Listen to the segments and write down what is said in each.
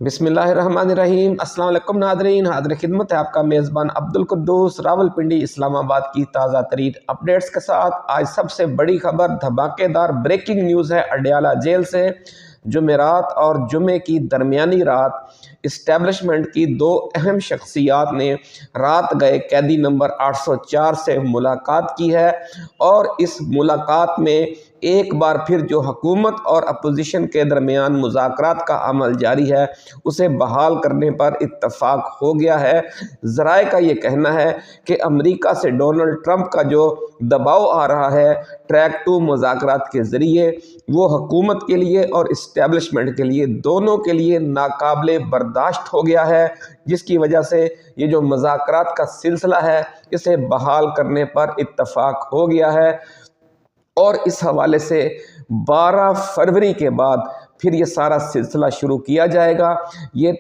बिस्मिल्लाहिर्रहमानिर्रहीम। अस्सलाम वालेकुम नादरीन, हाज़िर खिदमत है आपका मेज़बान अब्दुल कुद्दूस रावलपिंडी इस्लामाबाद की ताज़ा तरीन अपडेट्स के साथ। आज सबसे बड़ी खबर, धमाकेदार ब्रेकिंग न्यूज़ है अडयाला जेल से। जुमेरात और जुमे की दरमियानी रात इस्टेब्लिशमेंट की दो अहम शख्सियात ने रात गए कैदी नंबर 804 से मुलाकात की है और इस मुलाकात में एक बार फिर जो हुकूमत और अपोजिशन के दरमियान मुज़ाकरात का अमल जारी है उसे बहाल करने पर इत्तफाक हो गया है। ज़राए का ये कहना है कि अमेरिका से डोनाल्ड ट्रंप का जो दबाव आ रहा है ट्रैक 2 मुज़ाकरात के ज़रिए, वो हुकूमत के लिए और इस्टेब्लिशमेंट के लिए, दोनों के लिए नाकाबिले बर्दाश्त हो गया है, जिसकी वजह से ये जो मुज़ाकरात का सिलसिला है इसे बहाल करने पर इत्तफाक हो गया है। और इस हवाले से 12 फरवरी के बाद फिर ये सारा सिलसिला शुरू किया जाएगा। ये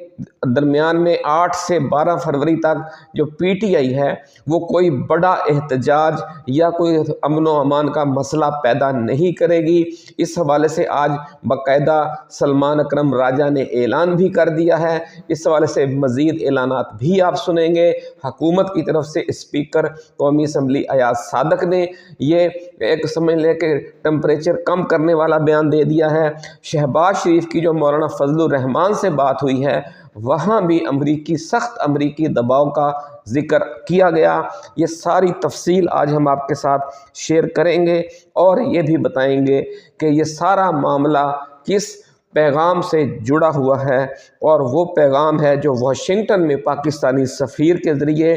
दरमियान में 8 से 12 फरवरी तक जो पीटीआई है वो कोई बड़ा एहतजाज या कोई अमन व अमान का मसला पैदा नहीं करेगी। इस हवाले से आज बाकायदा सलमान अकरम राजा ने ऐलान भी कर दिया है। इस हवाले से मज़ीद ऐलानात भी आप सुनेंगे। हुकूमत की तरफ से स्पीकर कौमी असम्बली अयाज सादक ने ये एक समझ लें कि टेम्परेचर कम करने वाला बयान दे दिया है। शहबाज शरीफ की जो मौलाना फजलुर रहमान से बात हुई है वहाँ भी सख्त अमरीकी दबाव का जिक्र किया गया। ये सारी तफसील आज हम आपके साथ शेयर करेंगे और ये भी बताएंगे कि ये सारा मामला किस पैगाम से जुड़ा हुआ है, और वो पैगाम है जो वाशिंगटन में पाकिस्तानी सफ़ीर के ज़रिए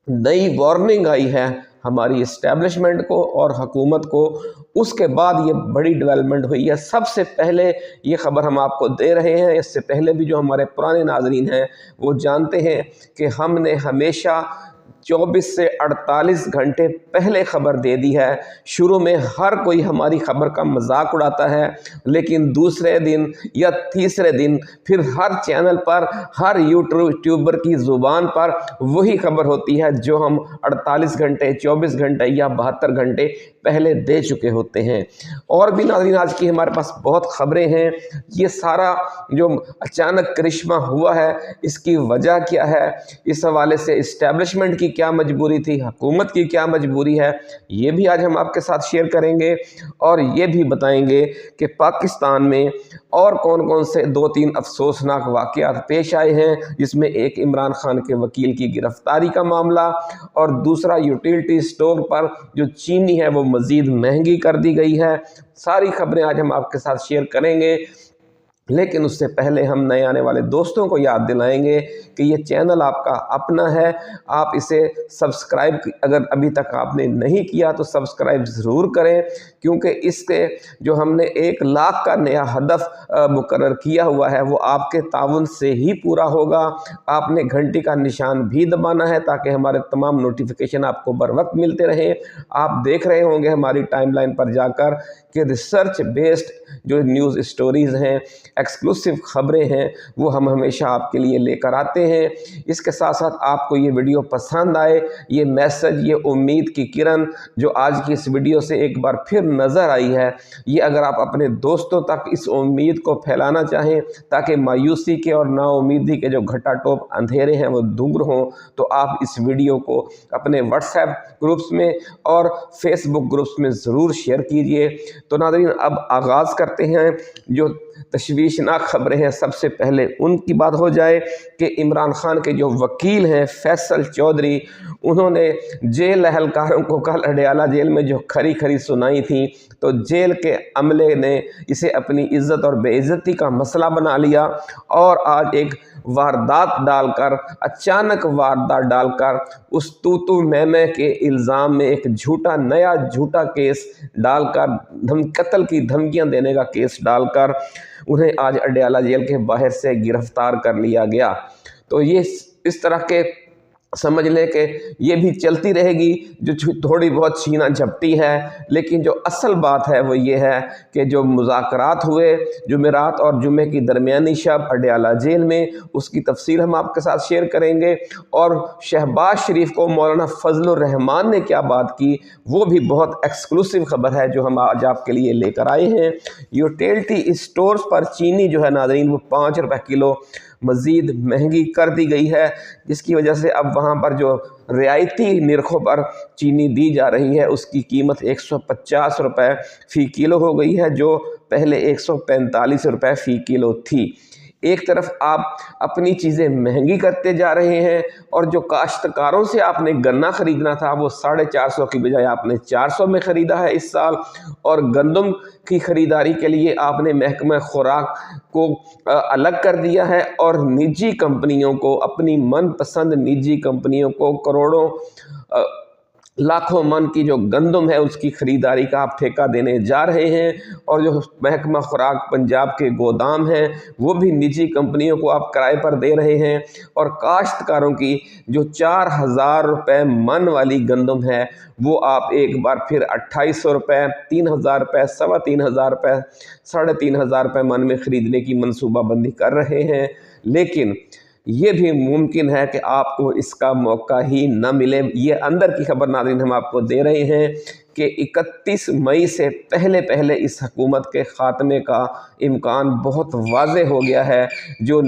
नई वार्निंग आई है हमारी इस्टेब्लिशमेंट को और हुकूमत को। उसके बाद ये बड़ी डेवलपमेंट हुई है। सबसे पहले ये ख़बर हम आपको दे रहे हैं, इससे पहले भी जो हमारे पुराने नाज़रीन हैं वो जानते हैं कि हमने हमेशा 24 से 48 घंटे पहले ख़बर दे दी है। शुरू में हर कोई हमारी ख़बर का मजाक उड़ाता है, लेकिन दूसरे दिन या तीसरे दिन फिर हर चैनल पर, हर यूट्यूबर की ज़ुबान पर वही ख़बर होती है जो हम 48 घंटे, 24 घंटे या 72 घंटे पहले दे चुके होते हैं। और भी नाज़रीन आज की हमारे पास बहुत ख़बरें हैं। ये सारा जो अचानक करिश्मा हुआ है इसकी वजह क्या है, इस हवाले से इस्टेब्लिशमेंट की क्या मजबूरी थी, हुकूमत की क्या मजबूरी है, ये भी आज हम आपके साथ शेयर करेंगे। और ये भी बताएंगे कि पाकिस्तान में और कौन कौन से 2-3 अफसोसनाक वाक़यात पेश आए हैं, जिसमें एक इमरान खान के वकील की गिरफ्तारी का मामला और दूसरा यूटिलिटी स्टोर पर जो चीनी है वो मज़ीद महंगी कर दी गई है। सारी खबरें आज हम आपके साथ शेयर करेंगे, लेकिन उससे पहले हम नए आने वाले दोस्तों को याद दिलाएंगे कि ये चैनल आपका अपना है। आप इसे सब्सक्राइब अगर अभी तक आपने नहीं किया तो सब्सक्राइब ज़रूर करें, क्योंकि इसके जो हमने 1 लाख का नया हदफ मुकर्रर किया हुआ है वो आपके ताउन से ही पूरा होगा। आपने घंटी का निशान भी दबाना है ताकि हमारे तमाम नोटिफिकेशन आपको बर वक्त मिलते रहें। आप देख रहे होंगे हमारी टाइमलाइन पर जाकर कि रिसर्च बेस्ड जो न्यूज़ स्टोरीज़ हैं, एक्सक्लूसिव ख़बरें हैं, वो हम हमेशा आपके लिए लेकर आते हैं। इसके साथ साथ आपको ये वीडियो पसंद आए, ये मैसेज, ये उम्मीद की किरण जो आज की इस वीडियो से एक बार फिर नज़र आई है, ये अगर आप अपने दोस्तों तक इस उम्मीद को फैलाना चाहें ताकि मायूसी के और नाउमीदी के जो घटाटोप अंधेरे हैं वो दूर हों, तो आप इस वीडियो को अपने व्हाट्सएप ग्रुप्स में और फेसबुक ग्रुप्स में ज़रूर शेयर कीजिए। तो नाज़रीन अब आगाज़ करते हैं। जो तशवीशनाक खबरें हैं, सबसे पहले उनकी बात हो जाए कि इमरान खान के जो वकील हैं फैसल चौधरी, उन्होंने जेल अहलकारों को कल अडयाला जेल में जो खरी खरी सुनाई थी, तो जेल के अमले ने इसे अपनी इज़्ज़त और बेइज़्ज़ती का मसला बना लिया और आज एक वारदात डालकर, अचानक वारदात डालकर उस तू मैं के इल्ज़ाम में एक नया झूठा केस डालकर, कत्ल की धमकियां देने का केस डालकर उन्हें आज अडयाला जेल के बाहर से गिरफ्तार कर लिया गया। तो ये इस तरह के समझ लें कि ये भी चलती रहेगी, जो थोड़ी बहुत छीना झपटी है, लेकिन जो असल बात है वो ये है कि जो मुज़ाकरात हुए जुमेरात और जुमे की दरमियानी शब अडयाला जेल में, उसकी तफसील हम आपके साथ शेयर करेंगे। और शहबाज शरीफ को मौलाना फजलुर रहमान ने क्या बात की, वो भी बहुत एक्सक्लूसिव खबर है जो हम आज आपके लिए लेकर आए हैं। यूटिलिटी स्टोर्स पर चीनी जो है नाज़रीन वो 5 रुपये किलो मज़ीद महंगी कर दी गई है, जिसकी वजह से अब वहाँ पर जो रियायती निरखों पर चीनी दी जा रही है उसकी कीमत 150 रुपये फ़ी किलो हो गई है, जो पहले 145 रुपये फ़ी किलो थी। एक तरफ आप अपनी चीज़ें महंगी करते जा रहे हैं, और जो काश्तकारों से आपने गन्ना ख़रीदना था वो 450 की बजाय आपने 400 में ख़रीदा है इस साल। और गंदम की ख़रीदारी के लिए आपने महकमा खुराक को अलग कर दिया है, और निजी कंपनियों को, अपनी मनपसंद निजी कंपनियों को करोड़ों लाखों मन की जो गंदम है उसकी ख़रीदारी का आप ठेका देने जा रहे हैं। और जो महकमा खुराक पंजाब के गोदाम हैं वो भी निजी कंपनियों को आप किराए पर दे रहे हैं। और काश्तकारों की जो 4000 रुपये मन वाली गंदम है वो आप एक बार फिर 2800 रुपये, 3000 रुपये, 3500 रुपये, 3500 रुपये मन में ख़रीदने की मनसूबाबंदी कर रहे हैं। लेकिन ये भी मुमकिन है कि आपको इसका मौका ही न मिले। ये अंदर की खबर नाज़रीन हम आपको दे रहे हैं कि 31 मई से पहले इस हुकूमत के ख़ात्मे का इम्कान बहुत वाज़े हो गया है। जो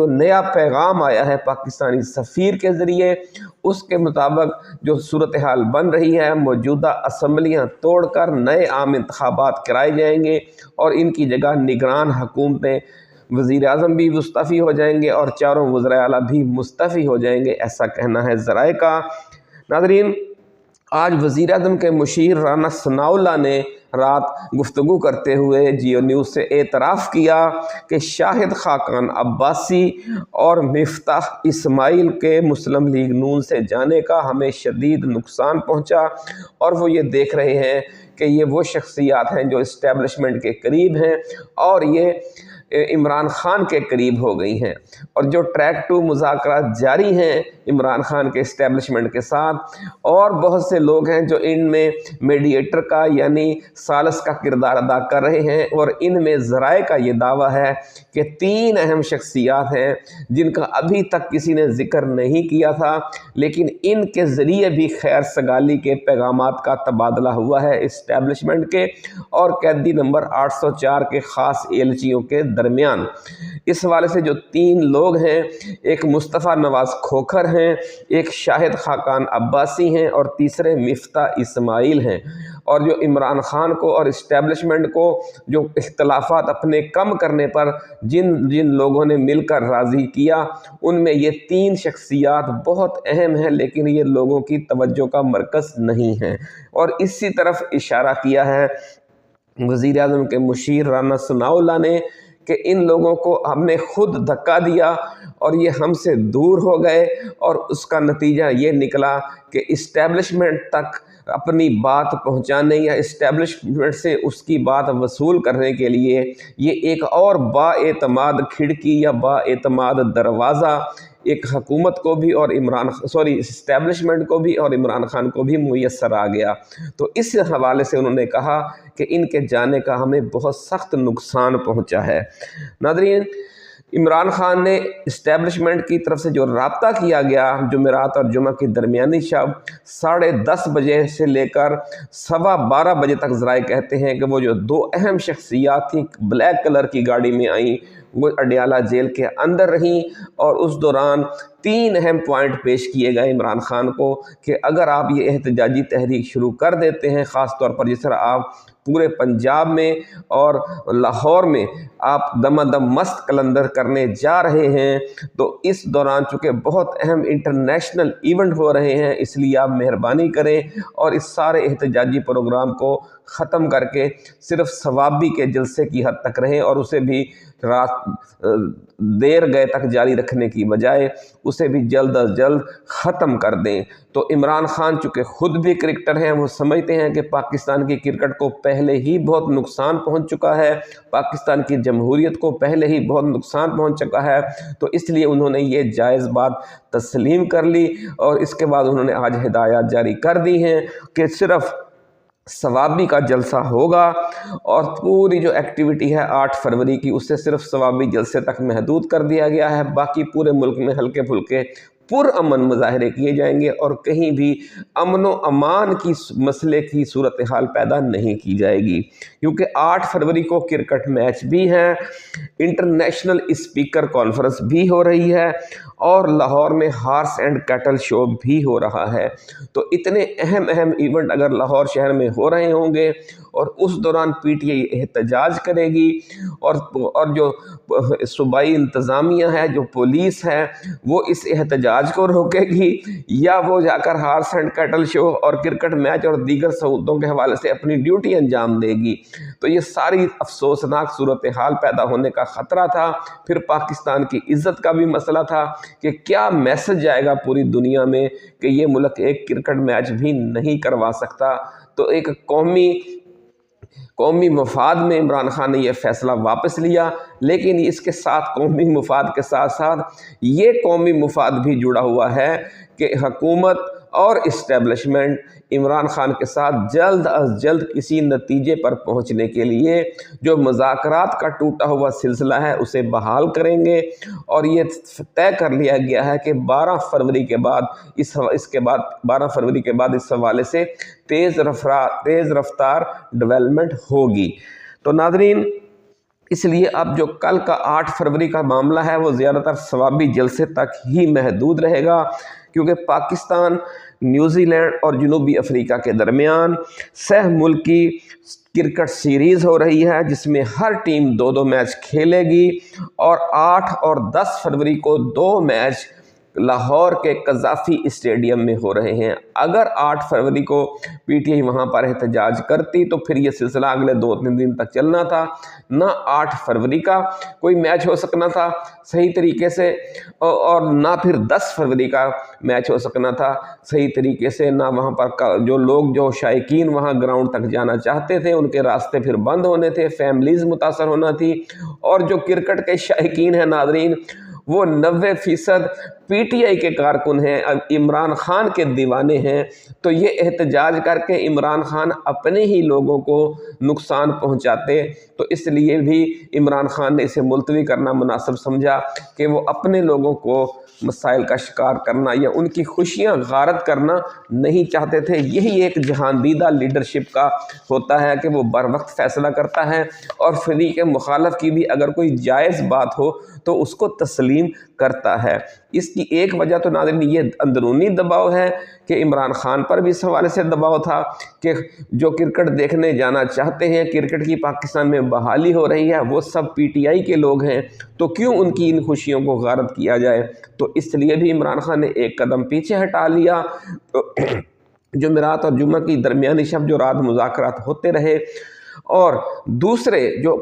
नया पैगाम आया है पाकिस्तानी सफ़ीर के ज़रिए, उसके मुताबिक जो सूरत हाल बन रही है, मौजूदा असम्बलियाँ तोड़कर नए आम इंतखाबात कराए जाएंगे और इनकी जगह निगरान हुकूमतें, वज़ीर आज़म भी मुस्तफ़ी हो जाएंगे और चारों वज़राए आला भी मुस्तफ़ी हो जाएंगे, ऐसा कहना है ज़राए का। नाज़रीन, आज वज़ीर आज़म के मुशीर राना सनाउल्लाह ने रात गुफ्तगू करते हुए जियो न्यूज़ से एतराफ़ किया कि शाहिद खाकान अब्बासी और मिफ्ताह इस्माइल के मुस्लिम लीग नून से जाने का हमें शदीद नुकसान पहुँचा, और वो ये देख रहे हैं कि ये वो शख्सियात हैं जो इस्टेब्लिशमेंट के करीब हैं और ये इमरान खान के करीब हो गई हैं। और जो ट्रैक 2 मुज़ाकरात जारी हैं इमरान खान के इस्टेब्लिशमेंट के साथ, और बहुत से लोग हैं जो इनमें मीडिएटर का यानी सालस का किरदार अदा कर रहे हैं। और इनमें ज़राए का ये दावा है कि 3 अहम शख्सियात हैं जिनका अभी तक किसी ने ज़िक्र नहीं किया था, लेकिन इनके ज़रिए भी खैर सगाली के पैगामात का तबादला हुआ है इस्टेब्लिशमेंट के और कैदी नंबर 804 के ख़ास एलचियों के दरमियान। इस हवाले से जो 3 लोग हैं, एक मुस्तफ़ा नवाज़ खोखर हैं, एक शाहिद खाकान अब्बासी हैं और तीसरे मिफ्ताह इस्माइल हैं। और जो इमरान खान को और इस्टेब्लिशमेंट को जो इख्तलाफात अपने कम करने पर जिन जिन लोगों ने मिलकर राज़ी किया, उनमें ये 3 शख्सियात बहुत अहम हैं, लेकिन ये लोगों की तवज्जो का मरकज़ नहीं है। और इसी तरफ इशारा किया है वज़ीर आज़म के मुशीर राना सनाउल्लाह ने कि इन लोगों को हमने खुद धक्का दिया और ये हमसे दूर हो गए, और उसका नतीजा ये निकला कि इस्टेब्लिशमेंट तक अपनी बात पहुंचाने या इस्टेब्लिशमेंट से उसकी बात वसूल करने के लिए ये एक और बाएतमाद खिड़की या बाएतमाद दरवाज़ा एक हुकूमत को भी और इस्टेब्लिशमेंट को भी और इमरान खान को भी मुयस्सर आ गया। तो इस हवाले से उन्होंने कहा कि इनके जाने का हमें बहुत सख्त नुकसान पहुंचा है। नाज़रीन, इमरान खान ने इस्टेब्लिशमेंट की तरफ से जो राब्ता किया गया जुमेरात और जुमा की दरमियानी शब 10:30 बजे से लेकर 12:15 बजे तक, ज़राए कहते हैं कि वो जो 2 अहम शख्सियात थी ब्लैक कलर की गाड़ी में आई, वो अडयाला जेल के अंदर रहीं। और उस दौरान 3 अहम पॉइंट पेश किए गए इमरान खान को कि अगर आप ये एहतजाजी तहरीक शुरू कर देते हैं, ख़ास तौर पर जिस तरह आप पूरे पंजाब में और लाहौर में आप दमादम मस्त कलंदर करने जा रहे हैं, तो इस दौरान चूँकि बहुत अहम इंटरनेशनल इवेंट हो रहे हैं, इसलिए आप मेहरबानी करें और इस सारे एहतजाजी प्रोग्राम को ख़त्म करके सिर्फ सवाबी के जलसे की हद तक रहें, और उसे भी रात देर गए तक जारी रखने की बजाय उसे भी जल्द अज जल्द ख़त्म कर दें। तो इमरान खान चूँकि ख़ुद भी क्रिकेटर हैं, वो समझते हैं कि पाकिस्तान की क्रिकेट को پہلے ہی بہت نقصان پہنچ چکا ہے، پاکستان کی جمہوریت کو پہلے ہی بہت نقصان پہنچ چکا ہے، تو اس لیے انہوں نے یہ جائز بات تسلیم کر لی اور اس کے بعد انہوں نے آج ہدایات جاری کر دی ہیں کہ صرف ثوابی کا جلسہ ہوگا اور پوری جو ایکٹیویٹی ہے 8 فروری کی اسے صرف ثوابی جلسے تک محدود کر دیا گیا ہے، باقی پورے ملک میں ہلکے پھلکے پرامن مظاہرے کیے جائیں گے اور کہیں بھی امن و امان کی مسئلے کی صورتحال پیدا نہیں کی جائے گی، کیونکہ 8 فروری کو کرکٹ میچ بھی ہے، انٹرنیشنل اسپیکر کانفرنس بھی ہو رہی ہے اور لاہور میں ہارس اینڈ کیٹل شو بھی ہو رہا ہے، تو اتنے اہم ایونٹ اگر لاہور شہر میں ہو رہے ہوں گے اور اس دوران پی ٹی آئی احتجاج کرے گی اور جو صوبائی انتظامیہ ہے، جو پولیس ہے، وہ اس احتجاج کو روکے گی یا وہ جا کر ہارس اینڈ کیٹل شو اور کرکٹ میچ اور دیگر سہولتوں کے حوالے سے اپنی ڈیوٹی انجام دے گی، تو یہ ساری افسوسناک صورتحال پیدا ہونے کا خطرہ تھا۔ پھر پاکستان کی عزت کا بھی مسئلہ تھا کہ کیا میسج جائے گا پوری دنیا میں کہ یہ ملک ایک کرکٹ میچ بھی نہیں کروا سکتا، تو ایک قومی مفاد میں عمران خان نے یہ فیصلہ واپس لیا، لیکن اس کے ساتھ قومی مفاد کے ساتھ ساتھ یہ قومی مفاد بھی جڑا ہوا ہے کہ حکومت اور اسٹیبلشمنٹ عمران خان کے ساتھ جلد از جلد کسی نتیجے پر پہنچنے کے لیے جو مذاکرات کا ٹوٹا ہوا سلسلہ ہے اسے بحال کریں گے، اور یہ طے کر لیا گیا ہے کہ 12 فروری کے بعد اس حوالے سے تیز رفتار ڈیولپمنٹ ہوگی۔ تو ناظرین، اس لیے اب جو کل کا 8 فروری کا معاملہ ہے وہ زیادہ تر ثوابی جلسے تک ہی محدود رہے گا، کیونکہ پاکستان، نیوزی لینڈ اور جنوبی افریقہ کے درمیان سہ ملکی کرکٹ سیریز ہو رہی ہے جس میں ہر ٹیم 2 میچ کھیلے گی، اور 8 اور 10 فروری کو 2 میچ لاہور کے قذافی اسٹیڈیم میں ہو رہے ہیں۔ اگر 8 فروری کو پی ٹی آئی وہاں پر احتجاج کرتی تو پھر یہ سلسلہ اگلے 2-3 دن تک چلنا تھا، نہ 8 فروری کا کوئی میچ ہو سکنا تھا صحیح طریقے سے، اور نہ پھر 10 فروری کا میچ ہو سکنا تھا صحیح طریقے سے، نہ وہاں پر جو شائقین وہاں گراؤنڈ تک جانا چاہتے تھے ان کے راستے پھر بند ہونے تھے، فیملیز متاثر ہونا تھی، اور جو کرکٹ کے شائقین ہیں ناظرین وہ 90% پی ٹی آئی کے کارکن ہیں، عمران خان کے دیوانے ہیں، تو یہ احتجاج کر کے عمران خان اپنے ہی لوگوں کو نقصان پہنچاتے، تو اس لیے بھی عمران خان نے اسے ملتوی کرنا مناسب سمجھا کہ وہ اپنے لوگوں کو مسائل کا شکار کرنا یا ان کی خوشیاں غارت کرنا نہیں چاہتے تھے۔ یہی ایک جہاندیدہ لیڈرشپ کا ہوتا ہے کہ وہ بر وقت فیصلہ کرتا ہے اور فریق مخالف کی بھی اگر کوئی جائز بات ہو تو اس کو تسلیم کرتا ہے۔ اس کی ایک وجہ تو ناظرین یہ اندرونی دباؤ ہے کہ عمران خان پر بھی اس حوالے سے دباؤ تھا کہ جو کرکٹ دیکھنے جانا چاہتے ہیں، کرکٹ کی پاکستان میں بحالی ہو رہی ہے، وہ سب پی ٹی آئی کے لوگ ہیں، تو کیوں ان کی ان خوشیوں کو غارت کیا جائے، تو اس لیے بھی عمران خان نے ایک قدم پیچھے ہٹا لیا۔ جمعرات اور جمعہ کی درمیانی شب جو رات مذاکرات ہوتے رہے، اور دوسرے جو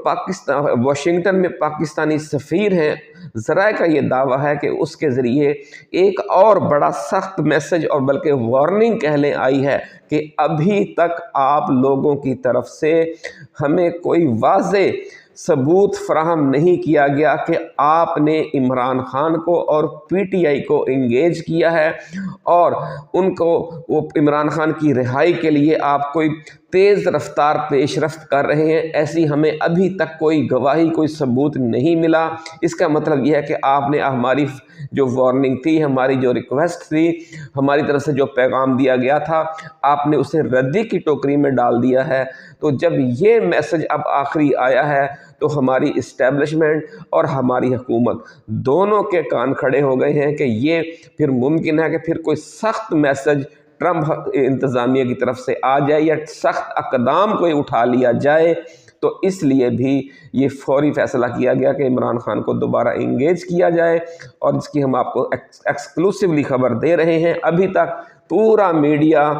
واشنگٹن میں پاکستانی سفیر ہیں، ذرائع کا یہ دعویٰ ہے کہ اس کے ذریعے ایک اور بڑا سخت میسج اور بلکہ وارننگ کہہ لیں آئی ہے کہ ابھی تک آپ لوگوں کی طرف سے ہمیں کوئی واضح ثبوت فراہم نہیں کیا گیا کہ آپ نے عمران خان کو اور پی ٹی آئی کو انگیج کیا ہے اور ان کو وہ عمران خان کی رہائی کے لیے آپ کوئی تیز رفتار پیش رفت کر رہے ہیں، ایسی ہمیں ابھی تک کوئی گواہی، کوئی ثبوت نہیں ملا۔ اس کا مطلب یہ ہے کہ آپ نے ہماری جو وارننگ تھی، ہماری جو ریکویسٹ تھی، ہماری طرف سے جو پیغام دیا گیا تھا، آپ نے اسے ردی کی ٹوکری میں ڈال دیا ہے۔ تو جب یہ میسج اب آخری آیا ہے تو ہماری اسٹیبلشمنٹ اور ہماری حکومت دونوں کے کان کھڑے ہو گئے ہیں کہ یہ پھر ممکن ہے کہ پھر کوئی سخت میسج ٹرمپ انتظامیہ کی طرف سے آ جائے یا سخت اقدام کوئی اٹھا لیا جائے، تو اس لیے بھی یہ فوری فیصلہ کیا گیا کہ عمران خان کو دوبارہ انگیج کیا جائے، اور اس کی ہم آپ کو ایکسکلوسیولی خبر دے رہے ہیں۔ ابھی تک پورا میڈیا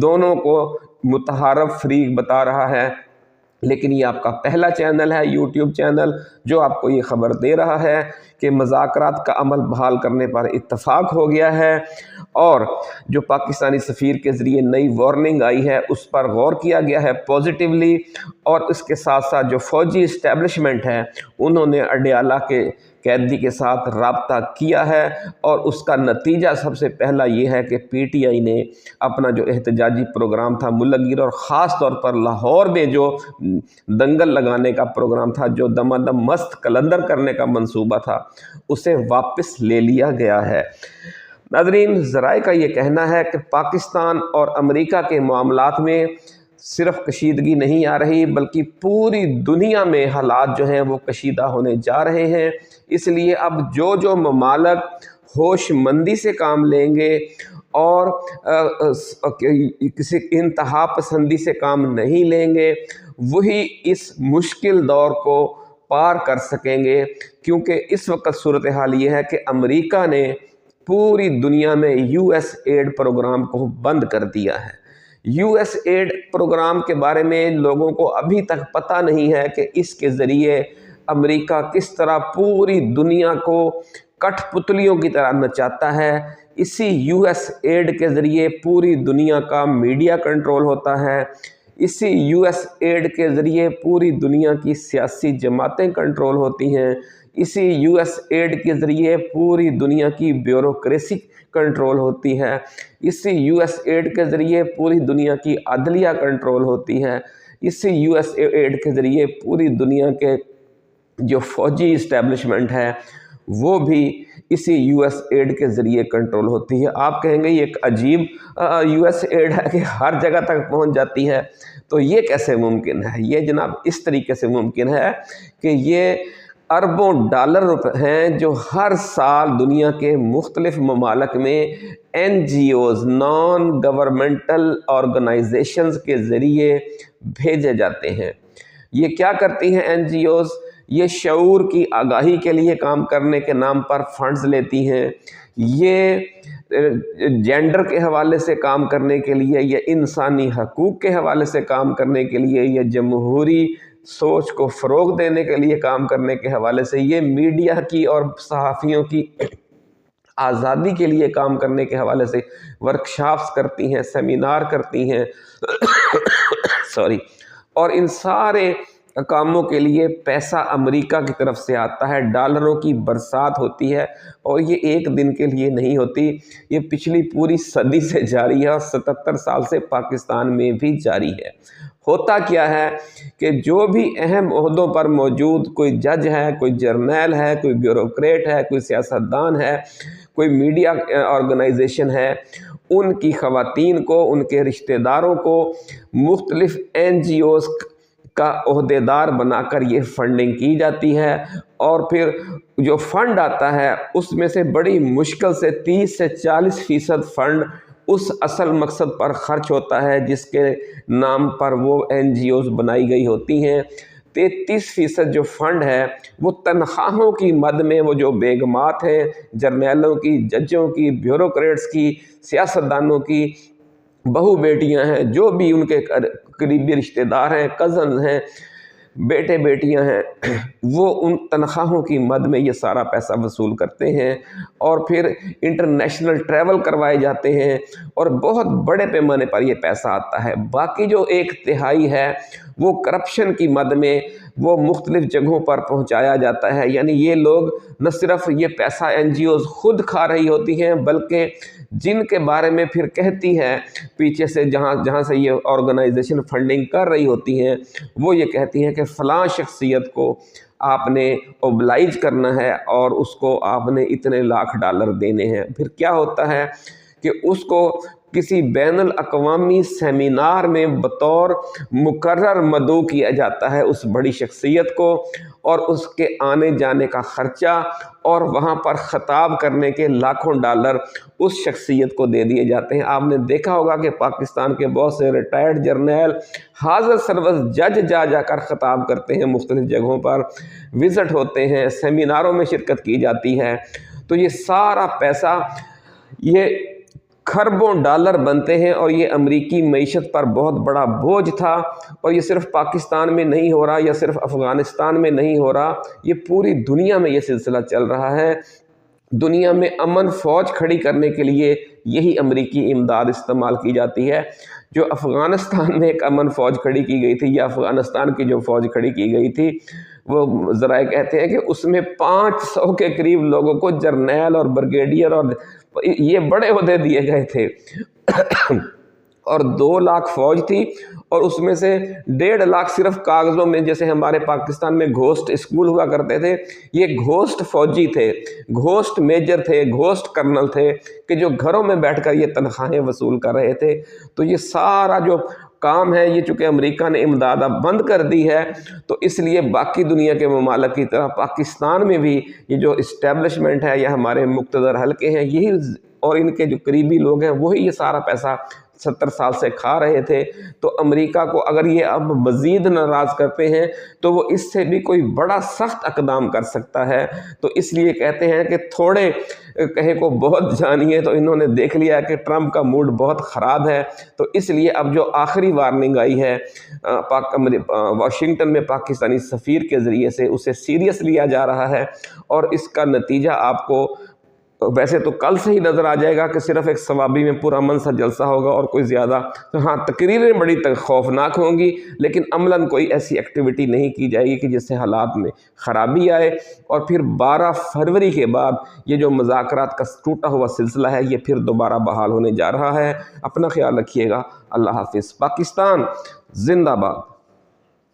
دونوں کو متحارب فریق بتا رہا ہے، لیکن یہ آپ کا پہلا چینل ہے، یوٹیوب چینل، جو آپ کو یہ خبر دے رہا ہے کہ مذاکرات کا عمل بحال کرنے پر اتفاق ہو گیا ہے، اور جو پاکستانی سفیر کے ذریعے نئی وارننگ آئی ہے اس پر غور کیا گیا ہے پازیٹیولی، اور اس کے ساتھ ساتھ جو فوجی اسٹیبلشمنٹ ہے انہوں نے اڈیالہ کے قیدی کے ساتھ رابطہ کیا ہے، اور اس کا نتیجہ سب سے پہلا یہ ہے کہ پی ٹی آئی نے اپنا جو احتجاجی پروگرام تھا ملک گیر، اور خاص طور پر لاہور میں جو دنگل لگانے کا پروگرام تھا، جو دمادم مست قلندر کرنے کا منصوبہ تھا، اسے واپس لے لیا گیا ہے۔ ناظرین، ذرائع کا یہ کہنا ہے کہ پاکستان اور امریکہ کے معاملات میں صرف کشیدگی نہیں آ رہی، بلکہ پوری دنیا میں حالات جو ہیں وہ کشیدہ ہونے جا رہے ہیں۔ اس لیے اب جو ممالک ہوش مندی سے کام لیں گے اور کسی انتہا پسندی سے کام نہیں لیں گے، وہی اس مشکل دور کو پار کر سکیں گے، کیونکہ اس وقت صورتحال یہ ہے کہ امریکہ نے پوری دنیا میں یو ایس ایڈ پروگرام کو بند کر دیا ہے۔ یو ایس ایڈ پروگرام کے بارے میں لوگوں کو ابھی تک پتہ نہیں ہے کہ اس کے ذریعے امریکہ کس طرح پوری دنیا کو کٹ پتلیوں کی طرح نچاتا ہے۔ اسی یو ایس ایڈ کے ذریعے پوری دنیا کا میڈیا کنٹرول ہوتا ہے، اسی یو ایس ایڈ کے ذریعے پوری دنیا کی سیاسی جماعتیں کنٹرول ہوتی ہیں، اسی یو ایس ایڈ کے ذریعے پوری دنیا کی بیوروکریسی کنٹرول ہوتی ہے، اسی یو ایس ایڈ کے ذریعے پوری دنیا کی عدلیہ کنٹرول ہوتی ہے، اسی یو ایس ایڈ کے ذریعے پوری دنیا کے جو فوجی اسٹیبلشمنٹ ہے وہ بھی اسی یو ایس ایڈ کے ذریعے کنٹرول ہوتی ہے۔ آپ کہیں گے یہ ایک عجیب یو ایس ایڈ ہے کہ ہر جگہ تک پہنچ جاتی ہے، تو یہ کیسے ممکن ہے؟ یہ جناب اس طریقے سے ممکن ہے کہ یہ اربوں ڈالر ہیں جو ہر سال دنیا کے مختلف ممالک میں N G Os, non governmental organisations کے ذریعے بھیجے جاتے ہیں۔ یہ کیا کرتی ہیں این جی اوز؟ یہ شعور کی آگاہی کے لیے کام کرنے کے نام پر فنڈز لیتی ہیں، یہ جینڈر کے حوالے سے کام کرنے کے لیے، یہ انسانی حقوق کے حوالے سے کام کرنے کے لیے، یہ جمہوری سوچ کو فروغ دینے کے لیے کام کرنے کے حوالے سے، یہ میڈیا کی اور صحافیوں کی آزادی کے لیے کام کرنے کے حوالے سے ورکشاپس کرتی ہیں، سیمینار کرتی ہیں اور ان سارے کاموں کے لیے پیسہ امریکہ کی طرف سے آتا ہے، ڈالروں کی برسات ہوتی ہے، اور یہ ایک دن کے لیے نہیں ہوتی، یہ پچھلی پوری صدی سے جاری ہے اور 77 سال سے پاکستان میں بھی جاری ہے۔ ہوتا کیا ہے کہ جو بھی اہم عہدوں پر موجود کوئی جج ہے، کوئی جرنیل ہے، کوئی بیوروکریٹ ہے، کوئی سیاستدان ہے، کوئی میڈیا آرگنائزیشن ہے، ان کی خواتین کو، ان کے رشتہ داروں کو مختلف این جی اوز کا عہدیدار بنا کر یہ فنڈنگ کی جاتی ہے، اور پھر جو فنڈ آتا ہے اس میں سے بڑی مشکل سے 30 سے 40% فنڈ اس اصل مقصد پر خرچ ہوتا ہے جس کے نام پر وہ این جی اوز بنائی گئی ہوتی ہیں۔ 33% جو فنڈ ہے وہ تنخواہوں کی مد میں وہ جو بیگمات ہیں، جرنیلوں کی، ججوں کی، بیوروکریٹس کی، سیاستدانوں کی بہو بیٹیاں ہیں، جو بھی ان کے قریبی رشتہ دار ہیں، کزنز ہیں، بیٹے بیٹیاں ہیں، وہ ان تنخواہوں کی مد میں یہ سارا پیسہ وصول کرتے ہیں، اور پھر انٹرنیشنل ٹریول کروائے جاتے ہیں، اور بہت بڑے پیمانے پر یہ پیسہ آتا ہے۔ باقی جو 1/3 ہے وہ کرپشن کی مد میں وہ مختلف جگہوں پر پہنچایا جاتا ہے۔ یعنی یہ لوگ نہ صرف یہ پیسہ این جی اوز خود کھا رہی ہوتی ہیں، بلکہ جن کے بارے میں پھر کہتی ہے پیچھے سے جہاں سے یہ آرگنائزیشن فنڈنگ کر رہی ہوتی ہیں، وہ یہ کہتی ہیں کہ فلاں شخصیت کو آپ نے اوبلائج کرنا ہے اور اس کو آپ نے اتنے لاکھ ڈالر دینے ہیں۔ پھر کیا ہوتا ہے کہ اس کو کسی بین الاقوامی سیمینار میں بطور مقرر مدعو کیا جاتا ہے اس بڑی شخصیت کو، اور اس کے آنے جانے کا خرچہ اور وہاں پر خطاب کرنے کے لاکھوں ڈالر اس شخصیت کو دے دیے جاتے ہیں۔ آپ نے دیکھا ہوگا کہ پاکستان کے بہت سے ریٹائرڈ جرنیل حاضر سروس جج جا کر خطاب کرتے ہیں، مختلف جگہوں پر وزٹ ہوتے ہیں، سیمیناروں میں شرکت کی جاتی ہے۔ تو یہ سارا پیسہ یہ खरबों डॉलर बनते हैं और ये अमरीकी मईशत पर बहुत बड़ा बोझ था। और ये सिर्फ पाकिस्तान में नहीं हो रहा या सिर्फ अफ़गानिस्तान में नहीं हो रहा, ये पूरी दुनिया में ये सिलसिला चल रहा है। दुनिया में अमन फ़ौज खड़ी करने के लिए यही अमरीकी इमदाद इस्तेमाल की जाती है। जो अफ़गानिस्तान में एक अमन फ़ौज खड़ी की गई थी, या अफ़गानिस्तान की जो फ़ौज खड़ी की गई थी, वो ज़राए कहते हैं कि उसमें 500 के करीब लोगों को जर्नैल और ब्रिगेडियर और ये बड़े ओहदे दिए गए थे और 2 लाख फ़ौज थी, और उसमें से 1.5 लाख सिर्फ कागज़ों में, जैसे हमारे पाकिस्तान में घोस्ट स्कूल हुआ करते थे, ये घोस्ट फ़ौजी थे, घोस्ट मेजर थे, घोस्ट कर्नल थे, कि जो घरों में बैठकर ये तनख्वाहें वसूल कर रहे थे। तो ये सारा जो काम है, ये चूँकि अमेरिका ने इमदाद अब बंद कर दी है, तो इसलिए बाकी दुनिया के ममालिक की तरह पाकिस्तान में भी ये जो इस्टेब्लिशमेंट है या हमारे मुक़्तदर हल्के हैं, यही और इनके जो करीबी लोग हैं वही ये सारा पैसा 70 साल से खा रहे थे। तो अमेरिका को अगर ये अब मज़ीद नाराज़ करते हैं तो वो इससे भी कोई बड़ा सख्त इक़दाम कर सकता है। तो इसलिए कहते हैं कि थोड़े कहे को बहुत जानिए, तो इन्होंने देख लिया कि ट्रंप का मूड बहुत ख़राब है। तो इसलिए अब जो आखिरी वार्निंग आई है वाशिंगटन में पाकिस्तानी सफ़ीर के ज़रिए से, उसे सीरियस लिया जा रहा है, और इसका नतीजा आपको वैसे तो कल से ही नज़र आ जाएगा कि सिर्फ एक सवाबी में पुरअमन सा जलसा होगा और कोई ज़्यादा, तो हाँ तकरीरें बड़ी खौफनाक होंगी, लेकिन अमलन कोई ऐसी एक्टिविटी नहीं की जाएगी कि जिससे हालात में ख़राबी आए। और फिर 12 फरवरी के बाद ये जो मुज़ाकरात का टूटा हुआ सिलसिला है, ये फिर दोबारा बहाल होने जा रहा है। अपना ख्याल रखिएगा। अल्लाह हाफिज़। पाकिस्तान जिंदाबाद।